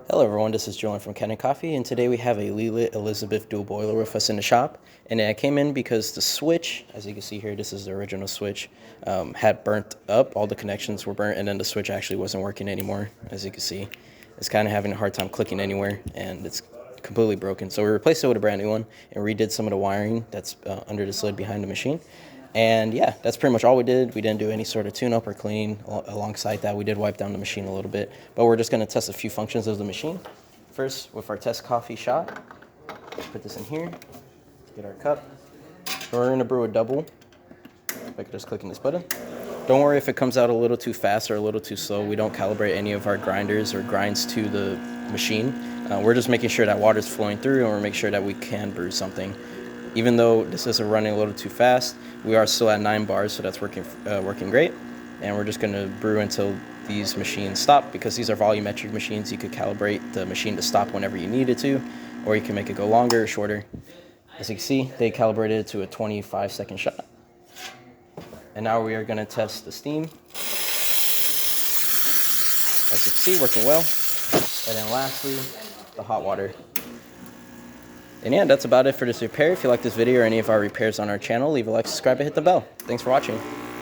Hello everyone, this is Julian from Kanen Coffee, and today we have a Lelit Elizabeth dual boiler with us in the shop. And I came in because the switch, as you can see here, this is the original switch, had burnt up. All the connections were burnt, and then the switch actually wasn't working anymore. As you can see, it's kind of having a hard time clicking anywhere, and it's completely broken. So we replaced it with a brand new one and redid some of the wiring that's under this lid behind the machine. And yeah, that's pretty much all we did. We didn't do any sort of tune-up or cleaning alongside that. We did wipe down the machine a little bit, but we're just going to test a few functions of the machine. First, with our test coffee shot, put this in here, get our cup. We're going to brew a double. If I could just click on this button. Don't worry if it comes out a little too fast or a little too slow. We don't calibrate any of our grinders or grinds to the machine. We're just making sure that water's flowing through, and we're making sure that we can brew something. Even though this is running a little too fast, we are still at 9 bars, so that's working great. And we're just going to brew until these machines stop, because these are volumetric machines. You could calibrate the machine to stop whenever you need it to, or you can make it go longer or shorter. As you can see, they calibrated it to a 25-second shot. And now we are going to test the steam. As you can see, working well. And then lastly, the hot water. And yeah, that's about it for this repair. If you like this video or any of our repairs on our channel, leave a like, subscribe, and hit the bell. Thanks for watching.